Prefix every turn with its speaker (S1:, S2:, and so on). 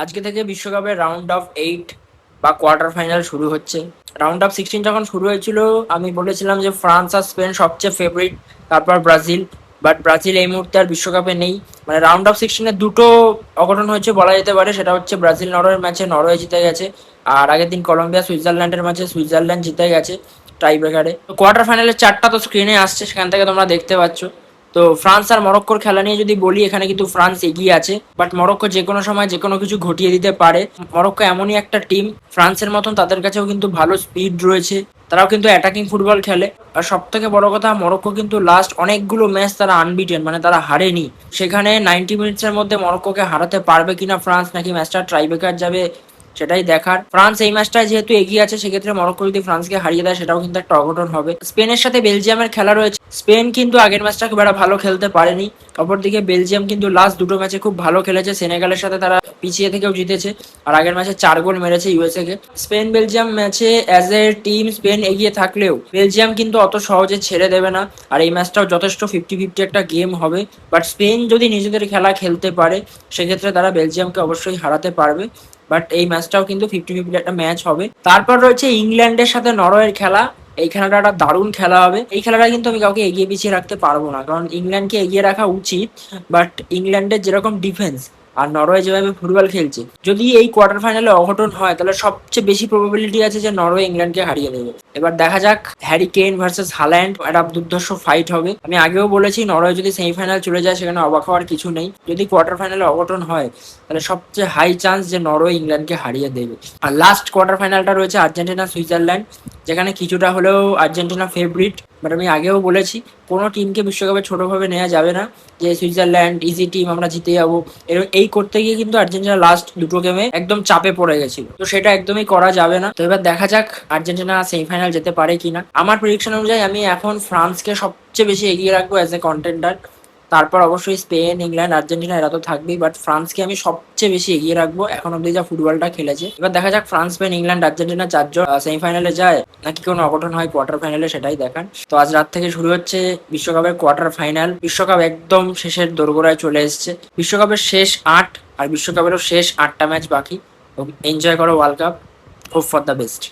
S1: আজকে থেকে বিশ্বকাপের রাউন্ড অফ 8 বা কোয়ার্টার ফাইনাল শুরু হচ্ছে। রাউন্ড অফ 16 যখন শুরু হয়েছিল আমি বলেছিলাম যে ফ্রান্স আর স্পেন সবচেয়ে ফেভারিট, তারপর ব্রাজিল। বাট ব্রাজিল এই মুহূর্তে আর বিশ্বকাপে নেই। মানে রাউন্ড অফ 16-এ দুটো অঘটন হয়েছে বলা যেতে পারে। সেটা হচ্ছে ব্রাজিল নরওয়ের ম্যাচে নরওয়ে জিতে গেছে, আর আগের দিন কলম্বিয়া সুইজারল্যান্ডের ম্যাচে সুইজারল্যান্ড জিতে গেছে টাই ব্রেকারে। তো কোয়ার্টার ফাইনালের চারটা তো স্ক্রিনে আসছে, সেখান থেকে তোমরা দেখতে পাচ্ছ। তো ফ্রান্স আর মরক্কোর খেলা নিয়ে যদি বলি, এখানে কিন্তু ফ্রান্স এগিয়ে আছে, বাট মরক্কো যে কোনো সময় যে কোনো কিছু ঘটিয়ে দিতে পারে। মরক্কো এমনই একটা টিম, ফ্রান্সের মতন তাদের কাছেও কিন্তু ভালো স্পিড রয়েছে, তারাও কিন্তু অ্যাটাকিং ফুটবল খেলে। আর সব থেকে বড় কথা, মরক্কো কিন্তু লাস্ট অনেকগুলো ম্যাচ তারা আনবিটেন, মানে তারা হারেনি। সেখানে 90 মিনিটসের মধ্যে মরক্কোকে হারাতে পারবে কিনা ফ্রান্স, নাকি ম্যাচটা ট্রাইব্রেকার যাবে, সেটাই দেখার। ফ্রান্স এই ম্যাচটায় যেহেতু এগিয়ে আছে, সেক্ষেত্রে মরক্কো যদি ফ্রান্সকে হারিয়ে দেয় সেটাও কিন্তু একটা অঘটন হবে। স্পেনের সাথে বেলজিয়ামের খেলা রয়েছে। স্পেন কিন্তু আগের ম্যাচটা খুব একটা ভালো খেলতে পারেনি। অপরদিকে বেলজিয়াম কিন্তু লাস্ট দুটো ম্যাচে খুব ভালো খেলেছে। সেনেগালের সাথে তারা পিছিয়ে থেকেও জিতেছে, আর আগের ম্যাচে 4 গোল মেরেছে ইউএসএ কে। স্পেন বেলজিয়াম ম্যাচে অ্যাজ এ টিম স্পেন এগিয়ে থাকলেও বেলজিয়াম কিন্তু অত সহজে ছেড়ে দেবে না, আর এই ম্যাচটাও যথেষ্ট 50-50 একটা গেম হবে। বাট স্পেন যদি নিজেদের খেলা খেলতে পারে, সেক্ষেত্রে তারা বেলজিয়ামকে অবশ্যই হারাতে পারবে। বাট এই ম্যাচটাও কিন্তু 50-50 একটা ম্যাচ হবে। তারপর রয়েছে ইংল্যান্ডের সাথে নরওয়ের খেলা। এই খেলাটা একটা দারুণ খেলা হবে। এই খেলাটা কিন্তু আমি কাউকে এগিয়ে পিছিয়ে রাখতে পারবো না, কারণ ইংল্যান্ডকে এগিয়ে রাখা উচিত। বাট ইংল্যান্ডের যেরকম ডিফেন্স আর নরওয়ে যেভাবে ফুটবল খেলছে, যদি এই কোয়ার্টার ফাইনালে অঘটন হয়, তাহলে সবচেয়ে বেশি প্রবাবিলিটি আছে যে নরওয়ে ইংল্যান্ডকে হারিয়ে দেবে। এবার দেখা যাক, হ্যারি কেইন ভার্সেস হাল্যান্ড, একটা দুর্ধর্ষ ফাইট হবে। আমি আগেও বলেছি, নরওয়ে যদি সেমিফাইনাল চলে যায় সেখানে অবাক হওয়ার কিছু নেই। যদি কোয়ার্টার ফাইনালে অঘটন হয়, তাহলে সবচেয়ে হাই চান্স যে নরওয়ে ইংল্যান্ডকে হারিয়ে দেবে। আর লাস্ট কোয়ার্টার ফাইনালটা রয়েছে আর্জেন্টিনা সুইজারল্যান্ড, যেখানে কিছুটা হলেও আর্জেন্টিনা ফেভারিট। বাট আমি আগেও বলেছি, কোনো টিমকে বিশ্বকাপে ছোটোভাবে নেওয়া যাবে না, যে সুইজারল্যান্ড ইজি টিম, আমরা জিতে যাবো। এই করতে গিয়ে কিন্তু আর্জেন্টিনা লাস্ট দুটো গেমে একদম চাপে পড়ে গেছিল, তো সেটা একদমই করা যাবে না। তো এবার দেখা যাক আর্জেন্টিনা সেমিফাইনাল যেতে পারে কিনা। আমার প্রেডিকশন অনুযায়ী আমি এখন ফ্রান্সকে সবচেয়ে বেশি এগিয়ে রাখবো অ্যাজ এ কন্টেন্ডার। তারপর অবশ্যই স্পেন, ইংল্যান্ড, আর্জেন্টিনা, এরা তো থাকবেই, বাট ফ্রান্সকে আমি সবচেয়ে বেশি এগিয়ে রাখবো এখন অব্দি যা ফুটবলটা খেলেছে। এবার দেখা যাক ফ্রান্স, স্পেন, ইংল্যান্ড, আর্জেন্টিনা চারজন সেমিফাইনালে যায়, নাকি কোনো অঘটন হয় কোয়ার্টার ফাইনালে, সেটাই দেখান। তো আজ রাত থেকে শুরু হচ্ছে বিশ্বকাপের কোয়ার্টার ফাইনাল। বিশ্বকাপ একদম শেষের দোরগোড়ায় চলে এসছে। বিশ্বকাপের শেষ 8 আর বিশ্বকাপেরও শেষ 8টা ম্যাচ বাকি। এনজয় করো world cup, hope for the best.